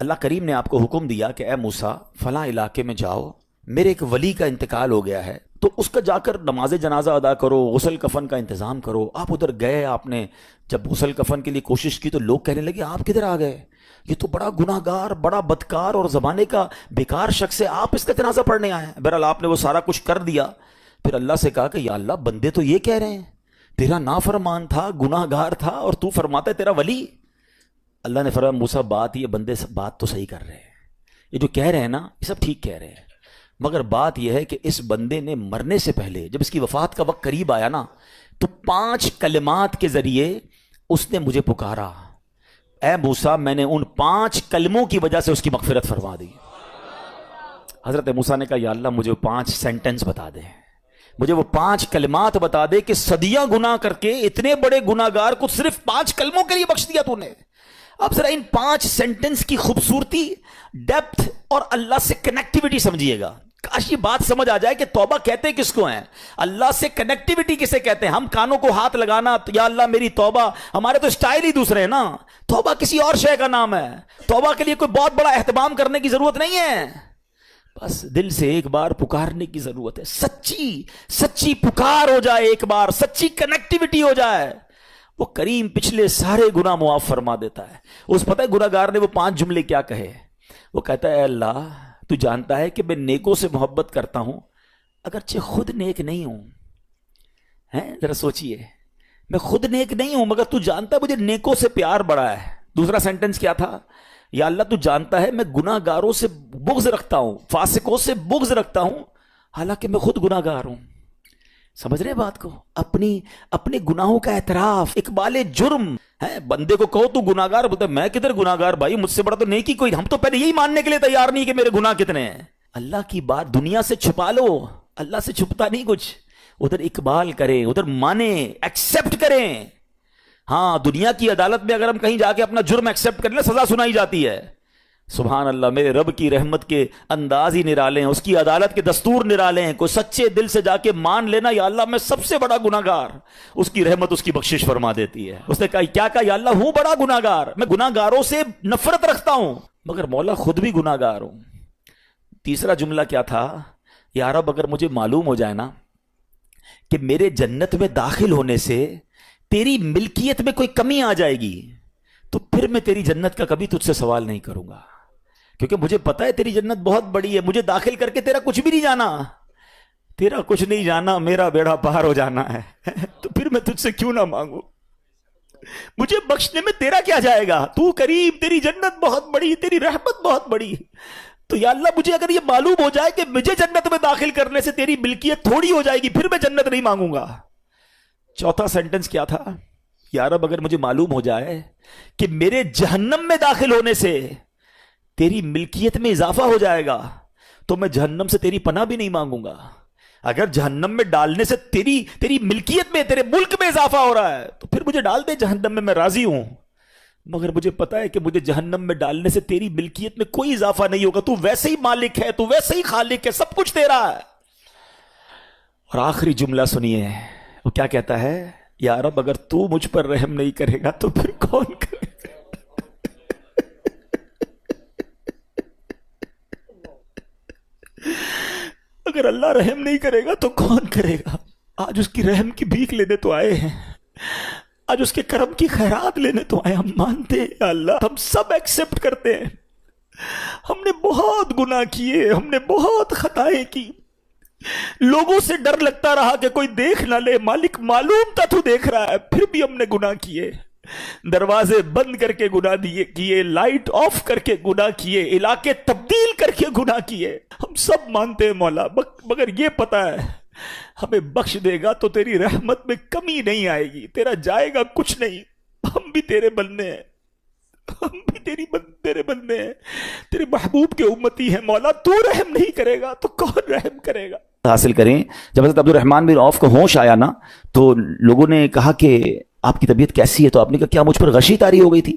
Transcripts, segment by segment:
اللہ کریم نے آپ کو حکم دیا کہ اے موسیٰ فلاں علاقے میں جاؤ، میرے ایک ولی کا انتقال ہو گیا ہے، تو اس کا جا کر نماز جنازہ ادا کرو، غسل کفن کا انتظام کرو۔ آپ ادھر گئے، آپ نے جب غسل کفن کے لیے کوشش کی تو لوگ کہنے لگے آپ کدھر آ گئے، یہ تو بڑا گناہ گار، بڑا بدکار اور زمانے کا بیکار شخص ہے، آپ اس کا جنازہ پڑھنے آئے ہیں۔ بہرحال آپ نے وہ سارا کچھ کر دیا۔ پھر اللہ سے کہا کہ یا اللہ بندے تو یہ کہہ رہے ہیں تیرا نافرمان تھا، گناہ گار تھا، اور تو فرماتا ہے تیرا ولی۔ اللہ نے فرمایا موسیٰ بات یہ بندے بات تو صحیح کر رہے ہیں، یہ جو کہہ رہے ہیں نا یہ سب ٹھیک کہہ رہے ہیں، مگر بات یہ ہے کہ اس بندے نے مرنے سے پہلے جب اس کی وفات کا وقت قریب آیا نا تو 5 کلمات کے ذریعے اس نے مجھے پکارا، اے موسیٰ میں نے ان 5 کلموں کی وجہ سے اس کی مغفرت فرما دی۔ حضرت موسیٰ نے کہا یا اللہ مجھے 5 سینٹنس بتا دے، مجھے وہ 5 کلمات بتا دے کہ صدیاں گناہ کر کے اتنے بڑے گناہ گار کو صرف 5 کلموں کے لیے بخش دیا تو نے۔ اب ذرا ان 5 سینٹنس کی خوبصورتی، ڈیپتھ اور اللہ سے کنیکٹیوٹی سمجھیے گا۔ کاش یہ بات سمجھ آ جائے کہ توبہ کہتے کس کو ہیں، اللہ سے کنیکٹیوٹی کسے کہتے ہیں۔ ہم کانوں کو ہاتھ لگانا یا اللہ میری توبہ، ہمارے تو سٹائل ہی دوسرے ہیں نا۔ توبہ کسی اور شے کا نام ہے، توبہ کے لیے کوئی بہت بڑا اہتمام کرنے کی ضرورت نہیں ہے، بس دل سے ایک بار پکارنے کی ضرورت ہے، سچی پکار ہو جائے، ایک بار سچی کنیکٹیوٹی ہو جائے، وہ کریم پچھلے سارے گناہ معاف فرما دیتا ہے۔ اس پتہ ہے گناہ گار نے وہ 5 جملے کیا کہے؟ وہ کہتا ہے اے اللہ تو جانتا ہے کہ میں نیکوں سے محبت کرتا ہوں اگرچہ خود نیک نہیں ہوں۔ ذرا سوچئے، میں خود نیک نہیں ہوں مگر تو جانتا ہے مجھے نیکوں سے پیار بڑا ہے۔ دوسرا سینٹنس کیا تھا؟ یا اللہ تو جانتا ہے میں گناہ گاروں سے بغض رکھتا ہوں، فاسقوں سے بغض رکھتا ہوں حالانکہ میں خود گناہ گار ہوں۔ سمجھ رہے بات کو؟ اپنے گناہوں کا اعتراف، اقبال جرم ہے۔ بندے کو کہو تو گناہ گار، بولتا ہے میں کدھر گناہ گار بھائی، مجھ سے بڑا تو نیکی کوئی، ہم تو پہلے یہی ماننے کے لیے تیار نہیں کہ میرے گناہ کتنے ہیں۔ اللہ کی بات دنیا سے چھپا لو، اللہ سے چھپتا نہیں کچھ، ادھر اقبال کریں، ادھر مانیں، ایکسیپٹ کریں۔ ہاں دنیا کی عدالت میں اگر ہم کہیں جا کے اپنا جرم ایکسیپٹ کر لیں سزا سنائی جاتی ہے۔ سبحان اللہ، میرے رب کی رحمت کے انداز ہی نرالے ہیں، اس کی عدالت کے دستور نرالے ہیں۔ کوئی سچے دل سے جا کے مان لینا یا اللہ میں سب سے بڑا گناہ گار، اس کی رحمت اس کی بخشش فرما دیتی ہے۔ اس نے کہا کیا کہا؟ یا اللہ ہوں بڑا گناہ گار، میں گناہ گاروں سے نفرت رکھتا ہوں مگر مولا خود بھی گناہ گار ہوں۔ تیسرا جملہ کیا تھا؟ یا رب اگر مجھے معلوم ہو جائے نا کہ میرے جنت میں داخل ہونے سے تیری ملکیت میں کوئی کمی آ جائے گی تو پھر میں تیری جنت کا کبھی تجھ سے سوال نہیں کروں گا، کیونکہ مجھے پتا ہے تیری جنت بہت بڑی ہے، مجھے داخل کر کے تیرا کچھ بھی نہیں جانا، تیرا کچھ نہیں جانا، میرا بیڑا پار ہو جانا ہے تو پھر میں تجھ سے کیوں نہ مانگوں، مجھے بخشنے میں تیرا کیا جائے گا، تو کریم، تیری جنت بہت بڑی، تیری رحمت بہت بڑی، تو یا اللہ مجھے اگر یہ معلوم ہو جائے کہ مجھے جنت میں داخل کرنے سے تیری ملکیت تھوڑی ہو جائے گی پھر میں جنت نہیں مانگوں گا۔ چوتھا سینٹنس کیا تھا؟ یا رب اگر مجھے معلوم ہو جائے کہ میرے جہنم میں داخل ہونے سے تیری ملکیت میں اضافہ ہو جائے گا تو میں جہنم سے تیری پناہ بھی نہیں مانگوں گا۔ اگر جہنم میں ڈالنے سے تیری ملکیت میں، تیرے ملک میں اضافہ ہو رہا ہے تو پھر مجھے ڈال دے جہنم میں راضی ہوں، مگر مجھے پتا ہے کہ مجھے جہنم میں ڈالنے سے تیری ملکیت میں کوئی اضافہ نہیں ہوگا، تو ویسے ہی مالک ہے، تو ویسے ہی خالق ہے، سب کچھ تیرا ہے۔ اور آخری جملہ سنیے، وہ کیا کہتا ہے؟ یا رب اگر تو مجھ پر رحم نہیں کرے گا تو پھر کون کرے گا؟ اگر اللہ رحم نہیں کرے گا تو کون کرے گا؟ آج اس کی رحم کی بھیک لینے تو آئے ہیں، آج اس کے کرم کی خیرات لینے تو آئے۔ ہم مانتے ہیں یا اللہ، ہم سب ایکسیپٹ کرتے ہیں، ہم نے بہت گناہ کیے، ہم نے بہت خطائیں کی، لوگوں سے ڈر لگتا رہا کہ کوئی دیکھ نہ لے، مالک معلوم تھا تو دیکھ رہا ہے، پھر بھی ہم نے گناہ کیے، دروازے بند کر کے گناہ کیے، لائٹ آف کر کے گناہ کیے، علاقے تبدیل کر کے گناہ کیے۔ ہم سب مانتے ہیں مولا، مگر یہ پتا ہے ہمیں بخش دے گا تو تیری رحمت میں کمی نہیں آئے گی، تیرا جائے گا کچھ نہیں۔ ہم بھی تیرے بندے ہیں، ہم بھی تیرے بندے ہیں، تیرے محبوب کے امتی ہیں مولا، تو رحم نہیں کرے گا تو کون رحم کرے گا؟ حاصل کریں۔ جب حضرت عبد الرحمن بن عوف کو ہوش آیا نا تو لوگوں نے کہا کہ آپ کی طبیعت کیسی ہے؟ تو آپ نے کہا کیا مجھ پر غشی طاری ہو گئی تھی؟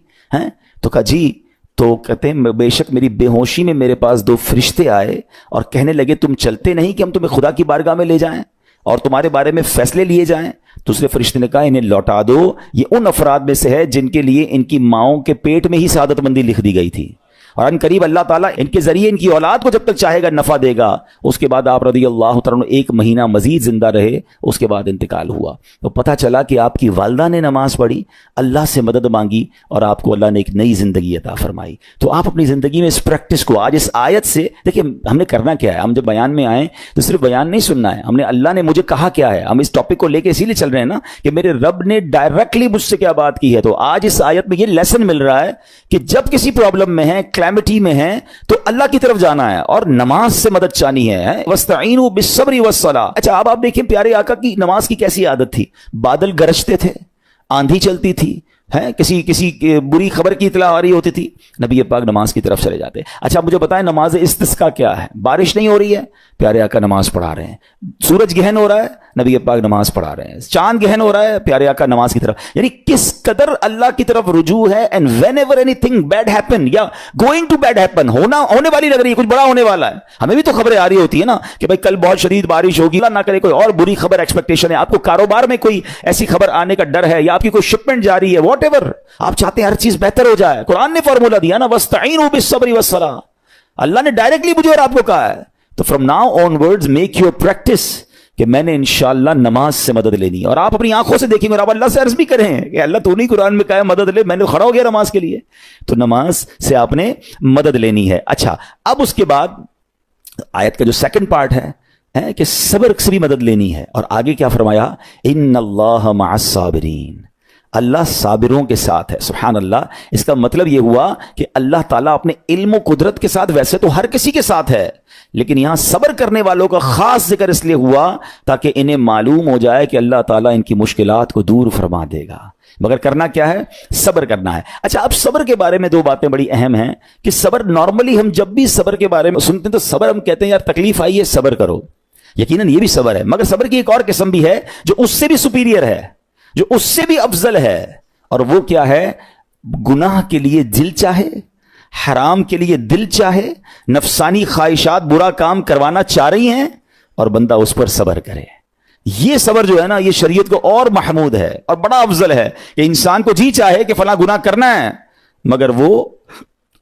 تو کہا جی، تو کہتے ہیں بے شک میری بے ہوشی میں میرے پاس 2 فرشتے آئے اور کہنے لگے تم چلتے نہیں کہ ہم تمہیں خدا کی بارگاہ میں لے جائیں اور تمہارے بارے میں فیصلے لیے جائیں؟ دوسرے فرشتے نے کہا انہیں لوٹا دو، یہ ان افراد میں سے ہے جن کے لیے ان کی ماؤں کے پیٹ میں ہی سعادت مندی لکھ دی گئی تھی، اور ان قریب اللہ تعالیٰ ان کے ذریعے ان کی اولاد کو جب تک چاہے گا نفع دے گا. اس کے بعد آپ رضی اللہ تعالیٰ عنہ 1 مہینہ مزید زندہ رہے, اس کے بعد انتقال ہوا. تو پتہ چلا کہ آپ کی والدہ نے نماز پڑھی, اللہ سے مدد مانگی, اور آپ کو اللہ نے ایک نئی زندگی عطا فرمائی. تو آپ اپنی زندگی میں اس پریکٹس کو آج اس آیت سے دیکھیں, ہم نے کرنا کیا ہے. ہم جب بیان میں آئیں تو صرف بیان نہیں سننا ہے, ہم نے اللہ نے مجھے کہا کیا ہے. ہم اس ٹاپک کو لے کے اسی لیے چل رہے ہیں نا کہ میرے رب نے ڈائریکٹلی مجھ سے کیا بات کی ہے. تو آج اس آیت میں یہ لیسن مل رہا ہے کہ جب کسی پرابلم میں ہیں, کلیمٹی میں ہیں, تو اللہ کی طرف جانا ہے اور نماز سے مدد چاہنی ہے. وَاسْتَعِينُوا بِالصَّبْرِ وَالصَّلَاةِ. اچھا اب آپ دیکھیں پیارے آقا کی نماز کی کیسی عادت تھی. بادل گرجتے تھے, آندھی چلتی تھی, کسی بری خبر کی اطلاع آ رہی ہوتی تھی, نبی پاک نماز کی طرف چلے جاتے. اچھا مجھے بتائیں نماز استسقاء کیا ہے؟ بارش نہیں ہو رہی ہے, پیارے آقا نماز پڑھا رہے ہیں. سورج گہن ہو رہا ہے, نبی پاک نماز پڑھا رہے ہیں. چاند گہن ہو رہا ہے, پیارے آقا نماز کی طرف. یعنی کس قدر اللہ کی طرف رجوع ہے. And whenever anything bad happen یا گوئنگ ٹو بیڈ ہیپن, ہونے والی لگ رہی ہے, کچھ بڑا ہونے والا ہے. ہمیں بھی تو خبریں آ رہی ہوتی ہے نا کہ بھائی کل بہت شدید بارش ہوگی, اللہ نہ کرے کوئی اور بری خبر ایکسپیکٹیشن ہے, آپ کو کاروبار میں کوئی ایسی خبر آنے کا ڈر ہے, یا آپ کی کوئی شپمنٹ جاری ہے, واٹ ایور آپ چاہتے ہیں ہر چیز بہتر ہو جائے. قرآن نے فارمولا دیا نا, وَاسْتَعِينُوا بِالصَّبْرِ وَالصَّلَاةِ. اللہ نے ڈائریکٹلی مجھے اور آپ کو کہا ہے. تو from now on words make your practice کہ میں نے انشاءاللہ نماز سے مدد لینی ہے. اور آپ اپنی آنکھوں سے دیکھیں گے, اور آپ اللہ سے عرض بھی کریں کہ اللہ تو نہیں قرآن میں کہا ہے مدد لے, میں نے کھڑا ہو گیا نماز کے لیے. تو نماز سے آپ نے مدد لینی ہے. اچھا اب اس کے بعد آیت کا جو سیکنڈ پارٹ ہے کہ صبر سے بھی مدد لینی ہے. اور آگے کیا فرمایا, ان اللہ مع الصابرین, اللہ صابروں کے ساتھ ہے. سبحان اللہ. اس کا مطلب یہ ہوا کہ اللہ تعالیٰ اپنے علم و قدرت کے ساتھ ویسے تو ہر کسی کے ساتھ ہے, لیکن یہاں صبر کرنے والوں کا خاص ذکر اس لیے ہوا تاکہ انہیں معلوم ہو جائے کہ اللہ تعالیٰ ان کی مشکلات کو دور فرما دے گا. مگر کرنا کیا ہے؟ صبر کرنا ہے. اچھا اب صبر کے بارے میں 2 باتیں بڑی اہم ہیں کہ صبر نارملی ہم جب بھی صبر کے بارے میں سنتے ہیں تو صبر ہم کہتے ہیں یار تکلیف آئی ہے صبر کرو. یقیناً یہ بھی صبر ہے, مگر صبر کی ایک اور قسم بھی ہے جو اس سے بھی سپیریئر ہے, جو اس سے بھی افضل ہے. اور وہ کیا ہے؟ گناہ کے لیے دل چاہے, حرام کے لیے دل چاہے, نفسانی خواہشات برا کام کروانا چاہ رہی ہیں اور بندہ اس پر صبر کرے. یہ صبر جو ہے نا یہ شریعت کو اور محمود ہے اور بڑا افضل ہے کہ انسان کو جی چاہے کہ فلاں گناہ کرنا ہے مگر وہ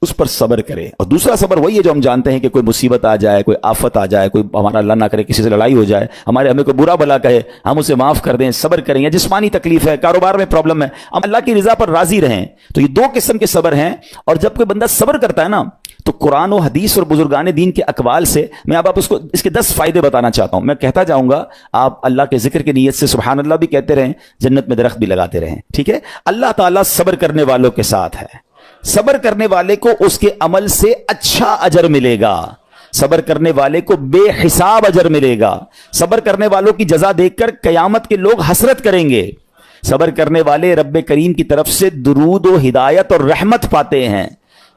اس پر صبر کرے. اور دوسرا صبر وہی ہے جو ہم جانتے ہیں کہ کوئی مصیبت آ جائے, کوئی آفت آ جائے, کوئی ہمارا اللہ نہ کرے کسی سے لڑائی ہو جائے, ہمیں کوئی برا بلا کہے, ہم اسے معاف کر دیں, صبر کریں. یا جسمانی تکلیف ہے, کاروبار میں پرابلم ہے, ہم اللہ کی رضا پر راضی رہیں. تو یہ 2 قسم کے صبر ہیں. اور جب کوئی بندہ صبر کرتا ہے نا تو قرآن و حدیث اور بزرگان دین کے اقوال سے میں اب آپ اس کے 10 فائدے بتانا چاہتا ہوں. میں کہتا جاؤں گا, آپ اللہ کے ذکر کی نیت سے سبحان اللہ بھی کہتے رہیں, جنت میں درخت بھی لگاتے رہیں. ٹھیک ہے. اللہ تعالیٰ صبر کرنے والوں کے ساتھ ہے. صبر کرنے والے کو اس کے عمل سے اچھا اجر ملے گا, صبر کرنے والے کو بے حساب اجر ملے گا. صبر کرنے والوں کی جزا دیکھ کر قیامت کے لوگ حسرت کریں گے. صبر کرنے والے رب کریم کی طرف سے درود و ہدایت اور رحمت پاتے ہیں.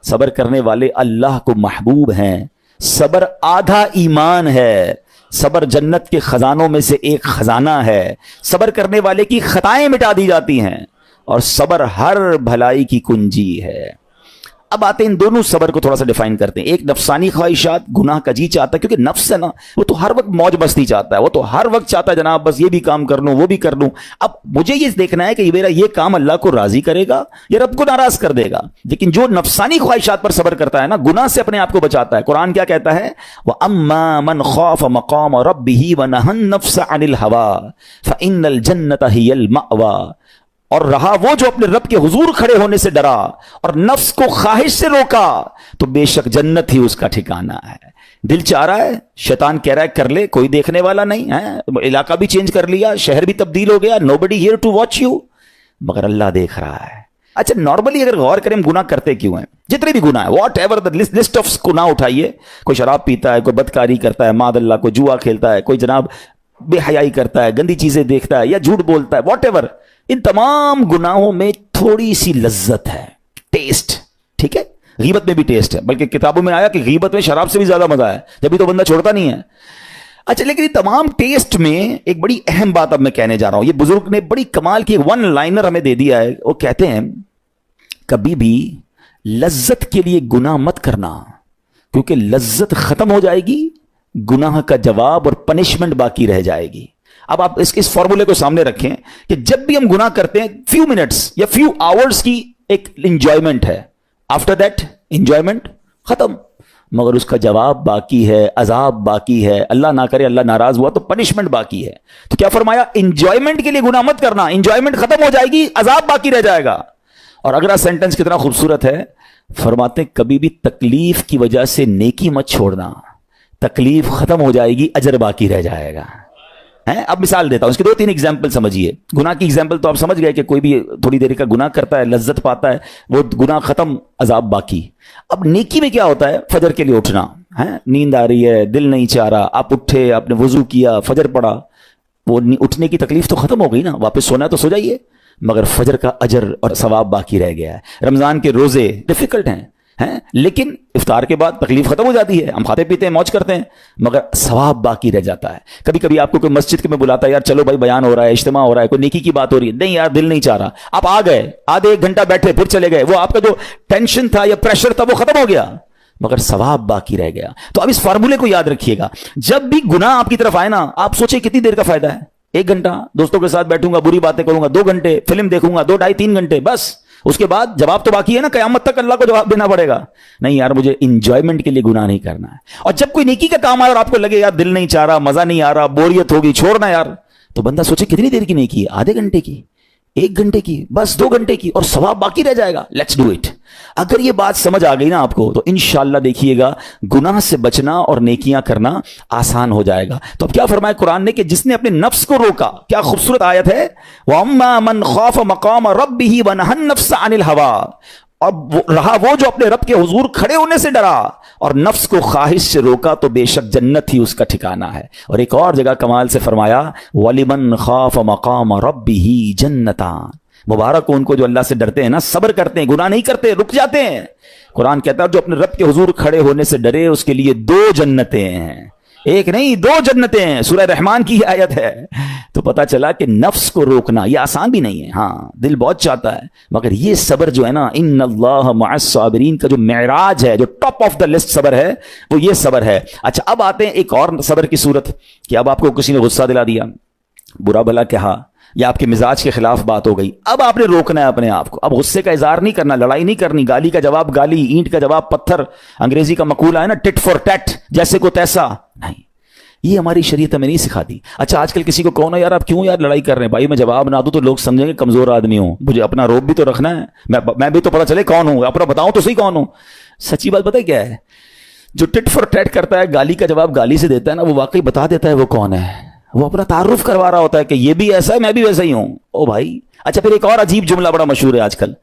صبر کرنے والے اللہ کو محبوب ہیں. صبر آدھا ایمان ہے. صبر جنت کے خزانوں میں سے ایک خزانہ ہے. صبر کرنے والے کی خطائیں مٹا دی جاتی ہیں اور صبر ہر بھلائی کی کنجی ہے. اب آتے ہیں ان دونوں صبر کو تھوڑا سا ڈیفائن کرتے ہیں. ایک نفسانی خواہشات, گناہ کا جی چاہتا ہے, کیونکہ نفس ہے نا وہ تو ہر وقت موج مستی چاہتا ہے, وہ تو ہر وقت چاہتا ہے جناب بس یہ بھی کام کر لوں وہ بھی کر لوں. اب مجھے یہ دیکھنا ہے کہ میرا یہ کام اللہ کو راضی کرے گا یا رب کو ناراض کر دے گا. لیکن جو نفسانی خواہشات پر صبر کرتا ہے نا, گناہ سے اپنے آپ کو بچاتا ہے, قرآن کیا کہتا ہے, وَأَمَّا مَنْ خَافَ مَقَامَ رَبِّهِ وَنَهَى النَّفْسَ عَنِ الْهَوَىٰ فَإِنَّ الْجَنَّةَ هِيَ الْمَأْوَىٰ. اور رہا وہ جو اپنے رب کے حضور کھڑے ہونے سے ڈرا اور نفس کو خواہش سے روکا تو بے شک جنت ہی اس کا ٹھکانہ ہے. دل چاہ رہا ہے, شیطان کہہ رہا ہے کر لے, کوئی دیکھنے والا نہیں ہے, علاقہ بھی چینج کر لیا, شہر بھی تبدیل ہو گیا, nobody here to watch you, مگر اللہ دیکھ رہا ہے. اچھا نارملی اگر غور کریں گناہ کرتے کیوں ہیں, جتنے بھی گناہ ہیں, what ever the list of گناہ اٹھائیے, کوئی شراب پیتا ہے, کوئی بدکاری کرتا ہے, معاذ اللہ, کوئی جوا کھیلتا ہے, کوئی جناب بے حیائی کرتا ہے, گندی چیزیں دیکھتا ہے یا جھوٹ بولتا ہے, واٹ ایور, ان تمام گناہوں میں تھوڑی سی لذت ہے, ٹیسٹ. ٹھیک ہے, غیبت میں بھی ٹیسٹ ہے, بلکہ کتابوں میں آیا کہ غیبت میں شراب سے بھی زیادہ مزہ ہے, جبھی تو بندہ چھوڑتا نہیں ہے. اچھا لیکن یہ تمام ٹیسٹ میں ایک بڑی اہم بات اب میں کہنے جا رہا ہوں. یہ بزرگ نے بڑی کمال کی 1 لائنر ہمیں دے دیا ہے. وہ کہتے ہیں کبھی بھی لذت کے لیے گناہ مت کرنا, کیونکہ لذت ختم ہو جائے گی, گناہ کا جواب اور پنشمنٹ باقی رہ جائے گی. اب آپ اس فارمولے کو سامنے رکھیں کہ جب بھی ہم گناہ کرتے ہیں few minutes یا few hours کی ایک انجوائمنٹ ہے, after that enjoyment ختم. مگر اس کا جواب باقی ہے, عذاب باقی ہے, اللہ نہ کرے اللہ ناراض ہوا تو پنشمنٹ باقی ہے. تو کیا فرمایا, انجوائمنٹ کے لیے گناہ مت کرنا, انجوائمنٹ ختم ہو جائے گی, عذاب باقی رہ جائے گا. اور اگلا سینٹنس کتنا خوبصورت ہے, فرماتے کبھی بھی تکلیف کی وجہ سے نیکی مت چھوڑنا, تکلیف ختم ہو جائے گی, اجر باقی رہ جائے گا. اب مثال دیتا ہوں, اس کے 2-3 ایگزامپل سمجھیے. گناہ کی ایگزامپل تو آپ سمجھ گئے کہ کوئی بھی تھوڑی دیر کا گناہ کرتا ہے, لذت پاتا ہے, وہ گناہ ختم, عذاب باقی. اب نیکی میں کیا ہوتا ہے, فجر کے لیے اٹھنا, نیند آ رہی ہے, دل نہیں چاہ رہا, آپ اٹھے, آپ نے وضو کیا, فجر پڑا, وہ اٹھنے کی تکلیف تو ختم ہو گئی نا, واپس سونا ہے تو سو جائیے, مگر فجر کا اجر اور ثواب باقی رہ گیا ہے. رمضان کے روزے ڈیفیکلٹ ہیں, لیکن افطار کے بعد تکلیف ختم ہو جاتی ہے, ہم کھاتے پیتے ہیں, موج کرتے ہیں, مگر ثواب باقی رہ جاتا ہے. کبھی کبھی آپ کو کوئی مسجد میں بلاتا ہے, یار چلو بھائی بیان ہو رہا ہے, اجتماع ہو رہا ہے, کوئی نیکی کی بات ہو رہی ہے, نہیں یار دل نہیں چاہ رہا, آپ آ گئے, آدھے 1 گھنٹہ بیٹھے, پھر چلے گئے, وہ آپ کا جو ٹینشن تھا یا پریشر تھا وہ ختم ہو گیا, مگر ثواب باقی رہ گیا. تو اب اس فارمولے کو یاد رکھیے گا, جب بھی گناہ آپ کی طرف آئے نا, آپ سوچیں کتنی دیر کا فائدہ ہے, 1 گھنٹہ دوستوں کے ساتھ بیٹھوں گا, بری باتیں کروں گا, 2 گھنٹے فلم دیکھوں گا, 2 ڈھائی 3 گھنٹے, بس اس کے بعد جواب تو باقی ہے نا, قیامت تک اللہ کو جواب دینا پڑے گا. نہیں یار مجھے انجوائمنٹ کے لیے گناہ نہیں کرنا ہے. اور جب کوئی نیکی کا کام آئے اور آپ کو لگے یار دل نہیں چاہ رہا, مزہ نہیں آ رہا, بوریت ہوگی, چھوڑنا یار, تو بندہ سوچے کتنی دیر کی نیکی ہے, آدھے گھنٹے کی, 1 گھنٹے کی, بس 2 گھنٹے کی, اور ثواب باقی رہ جائے گا. Let's do it. اگر یہ بات سمجھ آ گئی نا آپ کو, تو انشاءاللہ دیکھیے گا گناہ سے بچنا اور نیکیاں کرنا آسان ہو جائے گا. تو اب کیا فرمایا قرآن نے کہ جس نے اپنے نفس کو روکا, کیا خوبصورت آیت ہے, وَأَمَّا مَنْ خَافَ مَقَامَ رَبِّهِ وَنَهَى النَّفْسَ عَنِ الْهَوَىٰ, اور رہا وہ جو اپنے رب کے حضور کھڑے ہونے سے ڈرا اور نفس کو خواہش سے روکا, تو بے شک جنت ہی اس کا ٹھکانہ ہے. اور ایک اور جگہ کمال سے فرمایا, وَلِمَنْ خَافَ مَقَامَ رَبِّهِ جَنَّتَانِ, مبارک ہو ان کو جو اللہ سے ڈرتے ہیں نا, صبر کرتے ہیں, گناہ نہیں کرتے, رک جاتے ہیں. قرآن کہتا ہے جو اپنے رب کے حضور کھڑے ہونے سے ڈرے اس کے لیے 2 جنتیں ہیں, 1 نہیں 2 جنتیں ہیں. سورہ رحمان کی آیت ہے. تو پتا چلا کہ نفس کو روکنا یہ آسان بھی نہیں ہے, ہاں دل بہت چاہتا ہے, مگر یہ صبر جو ہے نا, ان اللہ مع الصابرین کا جو معراج ہے, جو ٹاپ آف دا لسٹ صبر ہے, وہ یہ صبر ہے. اچھا اب آتے ہیں ایک اور صبر کی صورت, کہ اب آپ کو کسی نے غصہ دلا دیا, برا بھلا کہا, یا آپ کے مزاج کے خلاف بات ہو گئی, اب آپ نے روکنا ہے اپنے آپ کو. اب غصے کا اظہار نہیں کرنا, لڑائی نہیں کرنی, گالی کا جواب گالی, اینٹ کا جواب پتھر, انگریزی کا مقولہ ہے نا ٹٹ فور ٹیٹ, جیسے کو تیسا نہیں, یہ ہماری شریعت ہمیں نہیں سکھاتی. اچھا آج کل کسی کو کہو نا یار آپ کیوں یار لڑائی کر رہے ہیں, بھائی میں جواب نہ دوں تو لوگ سمجھیں گے کمزور آدمی ہوں, مجھے اپنا روب بھی تو رکھنا ہے, میں بھی تو پتا چلے کون ہوں, اپنا بتاؤں تو صحیح کون ہوں. سچی بات پتہ ہے کیا ہے, جو ٹٹ فور ٹیٹ کرتا ہے, گالی کا جواب گالی سے دیتا ہے نا, وہ واقعی بتا دیتا ہے وہ کون ہے, وہ اپنا تعارف کروا رہا ہوتا ہے کہ یہ بھی ایسا ہے, میں بھی ویسا ہی ہوں. او بھائی. اچھا پھر ایک اور عجیب جملہ بڑا مشہور ہے آج کل,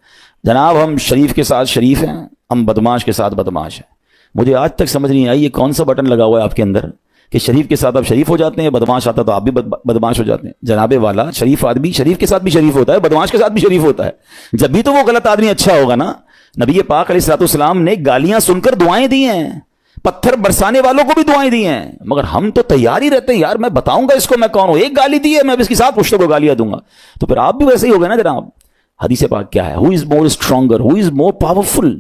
جناب ہم شریف کے ساتھ شریف ہیں, ہم بدماش کے ساتھ بدماش ہیں. مجھے آج تک سمجھ نہیں آئی یہ کون سا بٹن لگا ہوا ہے آپ کے اندر کہ شریف کے ساتھ آپ شریف ہو جاتے ہیں, بدماش آتا تو آپ بھی بدماش ہو جاتے ہیں. جناب والا, شریف آدمی شریف کے ساتھ بھی شریف ہوتا ہے, بدماش کے ساتھ بھی شریف ہوتا ہے. جب بھی تو وہ غلط آدمی اچھا ہوگا نا. نبی پاک علیہ الصلوۃ والسلام نے گالیاں سن کر دعائیں دی ہیں, پتھر برسانے والوں کو بھی دعائیں دی ہیں, مگر ہم تو تیار ہی رہتے ہیں یار میں بتاؤں گا اس کو میں کون ہوں, 1 گالی دی ہے میں اس کے ساتھ پشتوں کو گالیاں دوں گا. تو پھر آپ بھی ویسے ہی ہو گئے نا جناب. حدیث پاک کیا ہے, ہو از مور اسٹرانگر, ہو از مور پاورفل.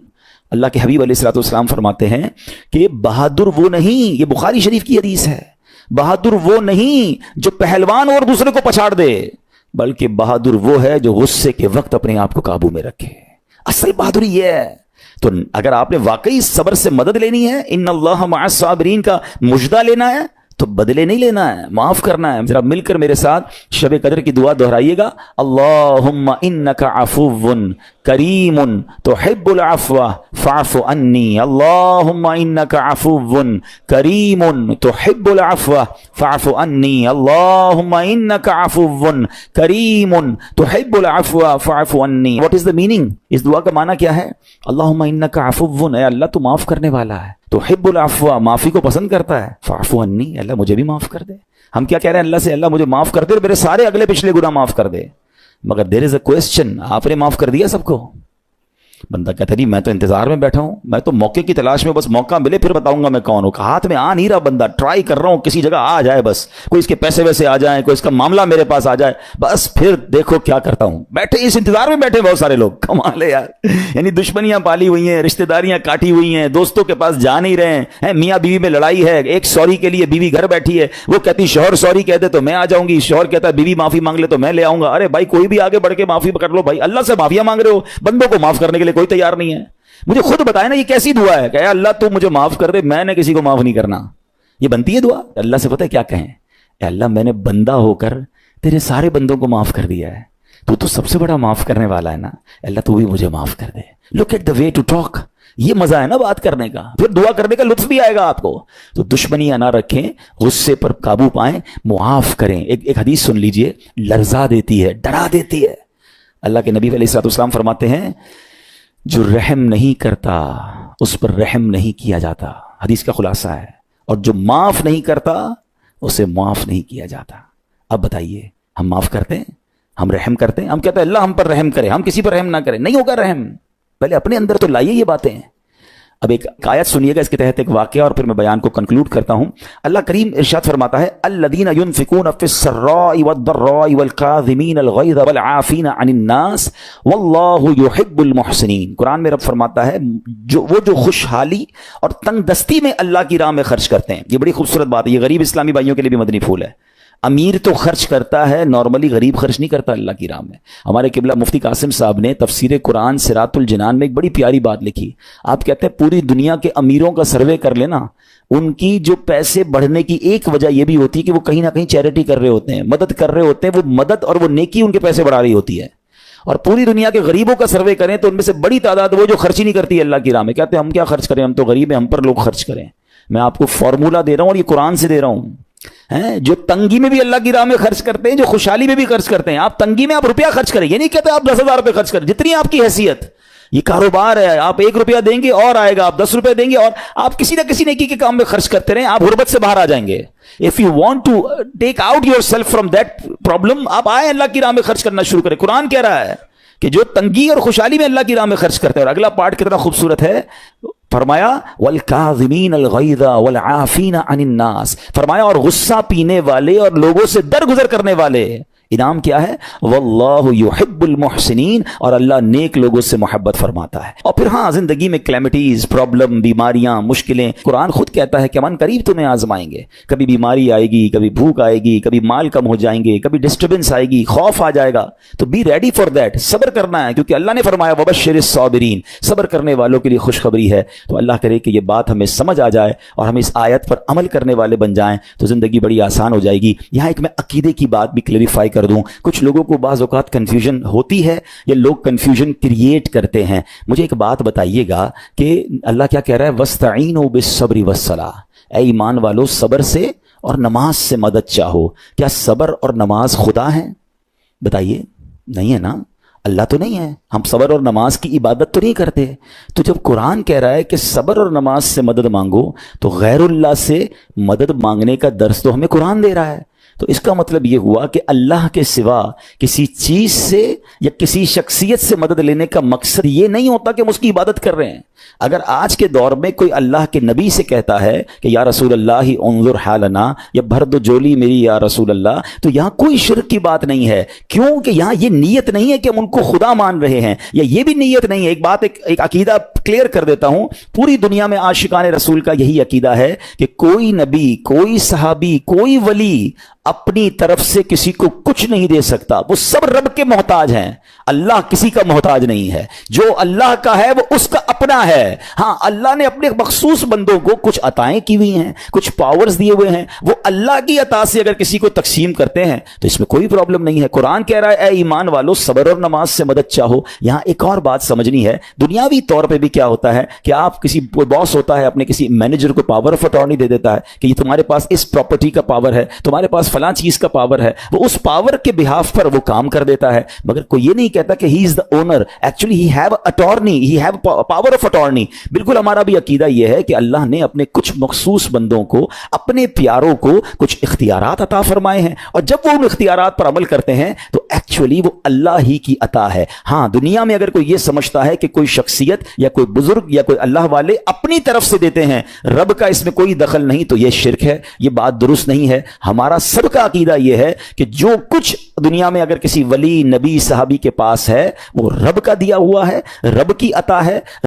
اللہ کے حبیب علیہ الصلوۃ والسلام فرماتے ہیں کہ بہادر وہ نہیں, یہ بخاری شریف کی حدیث ہے, بہادر وہ نہیں جو پہلوان اور دوسرے کو پچھاڑ دے, بلکہ بہادر وہ ہے جو غصے کے وقت اپنے آپ کو قابو میں رکھے. اصل بہادری یہ ہے. تو اگر آپ نے واقعی صبر سے مدد لینی ہے, ان اللہ مع الصابرین کا مجدہ لینا ہے, تو بدلے نہیں لینا ہے, معاف کرنا ہے. ذرا مل کر میرے ساتھ شب قدر کی دعا دہرائیے گا, اللہم انک عفو کریم تحب العفو فاعف عنی, اللہم انک عفو کریم تحب العفو فاعف عنی, اللہم انک عفو کریم تحب العفو فاعف عنی. واٹ از دا میننگ, اس دعا کا معنی کیا ہے؟ اللہم انک عفو, اے اللہ تو معاف کرنے والا ہے, تحب العفو, معافی کو پسند کرتا ہے, فاعف عنی, اللہ مجھے بھی معاف کر دے. ہم کیا کہہ رہے ہیں اللہ سے, اللہ مجھے معاف کر دے اور میرے سارے اگلے پچھلے گناہ معاف کر دے. مگر دیر از اے کوسچن, آپ نے معاف کر دیا سب کو؟ بندہ کہتا نہیں میں تو انتظار میں بیٹھا ہوں, میں تو موقع کی تلاش میں, بس موقع ملے پھر بتاؤں گا میں کون ہوں. ہاتھ میں آ نہیں رہا بندہ, ٹرائی کر رہا ہوں کسی جگہ آ جائے, بس کوئی اس کے پیسے ویسے آ جائیں, کوئی اس کا معاملہ میرے پاس آ جائے, بس پھر دیکھو کیا کرتا ہوں. بیٹھے اس انتظار میں بیٹھے بہت سارے لوگ, کمال ہے یار. یعنی دشمنیاں پالی ہوئی ہیں, رشتہ داریاں کاٹی ہوئی ہیں, دوستوں کے پاس جا نہیں رہے ہیں, میاں بیوی میں لڑائی ہے, ایک سوری کے لیے بیوی گھر بیٹھی ہے, وہ کہتی شوہر سوری کہہ دے تو میں آ جاؤں گی, شوہر کہتا ہے بیوی معافی مانگ لے تو میں لے آؤں گا. ارے بھائی کوئی بھی آگے بڑھ کے معافی کر لو بھائی, اللہ سے معافیاں مانگ رہے ہو, بندوں کو معاف کرنے کے لیے لیے کوئی تیار نہیں ہے. مجھے خود بتائے نا یہ کیسی دعا ہے کہ اے اللہ تو مجھے معاف کر دے, میں نے کسی کو معاف نہیں کرنا. یہ بنتی ہے دعا؟ اللہ سے پتہ ہے کیا کہیں؟ اے اللہ میں نے بندہ ہو کر تیرے سارے بندوں کو معاف کر دیا ہے, تو سب سے بڑا معاف کرنے والا ہے نا, اللہ تو بھی مجھے معاف کر دے. Look at the way to talk. یہ مزہ ہے نا بات کرنے کا, پھر دعا کرنے کا لطف بھی آئے گا آپ کو. تو دشمنیاں نہ رکھیں, غصے پر قابو پائیں, معاف کریں. ایک حدیث سن لیجئے, لرزا دیتی ہے, ڈرا دیتی ہے. اللہ کے نبی علیہ الصلوۃ والسلام فرماتے ہیں جو رحم نہیں کرتا اس پر رحم نہیں کیا جاتا. حدیث کا خلاصہ ہے. اور جو معاف نہیں کرتا اسے معاف نہیں کیا جاتا. اب بتائیے, ہم معاف کرتے ہیں, ہم رحم کرتے ہیں, ہم کہتے ہیں اللہ ہم پر رحم کرے, ہم کسی پر رحم نہ کریں. نہیں ہوگا رحم. پہلے اپنے اندر تو لائیے یہ باتیں. اب ایک آیت سنیے گا اس کے تحت ایک واقعہ, اور پھر میں بیان کو کنکلوڈ کرتا ہوں. اللہ کریم ارشاد فرماتا ہے الذین ينفقون فی السراء والضراء والکاظمین الغیظ والعافین عن الناس واللہ یحب المحسنین. قرآن میں رب فرماتا ہے جو خوشحالی اور تنگ دستی میں اللہ کی راہ میں خرچ کرتے ہیں. یہ بڑی خوبصورت بات ہے. یہ غریب اسلامی بھائیوں کے لیے بھی مدنی پھول ہے. امیر تو خرچ کرتا ہے, نارملی غریب خرچ نہیں کرتا اللہ کی راہ میں. ہمارے قبلہ مفتی قاسم صاحب نے تفسیر قرآن صراط الجنان میں ایک بڑی پیاری بات لکھی. آپ کہتے ہیں پوری دنیا کے امیروں کا سروے کر لینا, ان کی جو پیسے بڑھنے کی ایک وجہ یہ بھی ہوتی ہے کہ وہ کہیں نہ کہیں چیریٹی کر رہے ہوتے ہیں, مدد کر رہے ہوتے ہیں. وہ مدد اور وہ نیکی ان کے پیسے بڑھا رہی ہوتی ہے. اور پوری دنیا کے غریبوں کا سروے کریں تو ان میں سے بڑی تعداد وہ جو خرچ ہی نہیں کرتی اللہ کی راہ میں. کہتے ہیں ہم کیا خرچ کریں, ہم تو غریب ہیں, ہم پر لوگ خرچ کریں. میں آپ کو فارمولا دے رہا ہوں اور یہ قرآن سے دے رہا ہوں. جو تنگی میں بھی اللہ کی راہ میں خرچ کرتے ہیں, جو خوشحالی میں بھی خرچ کرتے ہیں. آپ تنگی میں آپ روپیہ خرچ کریں, یہ نہیں کہتے آپ 10,000 روپے خرچ کریں, جتنی آپ کی حیثیت. یہ کاروبار ہے, آپ 1 روپیہ دیں گے اور آئے گا, آپ 10 روپے دیں گے اور آپ کسی نہ کسی نیکی کے کام میں خرچ کرتے رہیں, آپ غربت سے باہر آ جائیں گے. If you want to take out yourself from that problem, آپ آئیں اللہ کی راہ میں خرچ کرنا شروع کریں. قرآن کہہ رہا ہے کہ جو تنگی اور خوشحالی میں اللہ کی راہ میں خرچ کرتے ہیں. اور اگلا پارٹ کتنا خوبصورت ہے, فرمایا والکاظمین الغیظ والعافین عن الناس. فرمایا اور غصہ پینے والے اور لوگوں سے درگزر کرنے والے. انعام کیا ہے؟ واللہ یحب المحسنین, اور اللہ نیک لوگوں سے محبت فرماتا ہے. اور پھر ہاں زندگی میں کلیمٹیز, پرابلم, بیماریاں, مشکلیں, قرآن خود کہتا ہے کہ من قریب تمہیں آزمائیں گے. کبھی بیماری آئے گی, کبھی بھوک آئے گی, کبھی مال کم ہو جائیں گے, کبھی ڈسٹربنس آئے گی, خوف آ جائے گا. تو بی ریڈی فار دیٹ, صبر کرنا ہے, کیونکہ اللہ نے فرمایا وبشر الصابرین, صبر کرنے والوں کے لیے خوشخبری ہے. تو اللہ کرے کہ یہ بات ہمیں سمجھ آ جائے اور ہم اس آیت پر عمل کرنے والے بن جائیں تو زندگی بڑی آسان ہو جائے گی. یہاں ایک میں عقیدے کی بات بھی کلیریفائی کر دوں. کچھ لوگوں کو بعض اوقات کنفیوژن ہوتی ہے یا لوگ کنفیوژن کریٹ کرتے ہیں. مجھے ایک بات بتائیے گا کہ اللہ کیا کہہ رہا ہے, وَاسْتَعِينُوا بِالصَّبْرِ وَالصَّلَاةِ. اے ایمان والو صبر سے اور نماز سے مدد چاہو. کیا صبر اور نماز خدا ہیں؟ بتائیے, نہیں ہے نا, اللہ تو نہیں ہے. ہم صبر اور نماز کی عبادت تو نہیں کرتے. تو جب قرآن کہہ رہا ہے کہ صبر اور نماز سے مدد مانگو, تو غیر اللہ سے مدد مانگنے کا درس تو ہمیں قرآن دے رہا ہے. تو اس کا مطلب یہ ہوا کہ اللہ کے سوا کسی چیز سے یا کسی شخصیت سے مدد لینے کا مقصد یہ نہیں ہوتا کہ ہم اس کی عبادت کر رہے ہیں. اگر آج کے دور میں کوئی اللہ کے نبی سے کہتا ہے کہ یا رسول اللہ انظر حالنا, یا بھر دو جولی میری یا رسول اللہ, تو یہاں کوئی شرک کی بات نہیں ہے. کیوں کہ یہاں یہ نیت نہیں ہے کہ ہم ان کو خدا مان رہے ہیں, یا یہ بھی نیت نہیں ہے. ایک عقیدہ کلیئر کر دیتا ہوں. پوری دنیا میں عاشقان رسول کا یہی عقیدہ ہے کہ کوئی نبی, کوئی صحابی, کوئی ولی اپنی طرف سے کسی کو کچھ نہیں دے سکتا. وہ سب رب کے محتاج ہیں. اللہ کسی کا محتاج نہیں ہے. جو اللہ کا ہے وہ اس کا اپنا ہے. ہاں اللہ نے اپنے مخصوص بندوں کو کچھ عطائیں کی ہوئی ہیں, کچھ پاورز دیے ہوئے ہیں, وہ اللہ کی عطا سے اگر کسی کو تقسیم کرتے ہیں تو اس میں کوئی پرابلم نہیں ہے. قرآن کہہ رہا ہے اے ایمان والو صبر اور نماز سے مدد چاہو. یہاں ایک اور بات سمجھنی ہے. دنیاوی طور پہ بھی کیا ہوتا ہے کہ آپ کسی باس ہوتا ہے اپنے کسی مینیجر کو پاور آف اٹارنی دے دیتا ہے کہ یہ تمہارے پاس اس پراپرٹی کا پاور ہے, تمہارے پاس فلاں چیز کا پاور ہے. وہ اس پاور کے بہاف پر وہ کام کر دیتا ہے, مگر کوئی یہ نہیں کہتا کہ he is the owner. Actually he have attorney, he have power of attorney. بالکل ہمارا بھی عقیدہ یہ ہے کہ اللہ نے اپنے کچھ مخصوص بندوں کو, اپنے پیاروں کو کچھ اختیارات عطا فرمائے ہیں, اور جب وہ ان اختیارات پر عمل کرتے ہیں تو ایکچولی وہ اللہ ہی کی عطا ہے. ہاں دنیا میں اگر کوئی یہ سمجھتا ہے کہ کوئی شخصیت یا کوئی بزرگ یا کوئی اللہ والے اپنی طرف سے دیتے ہیں, رب کا اس میں کوئی دخل نہیں, تو یہ شرک ہے, یہ بات درست نہیں ہے. ہمارا سب کا عقیدہ یہ ہے کہ جو کچھ دنیا میں اگر کسی ولی, نبی, صحابی کے پاس ہے وہ رب کا دیا ہوا ہے, رب کی عطا ہے.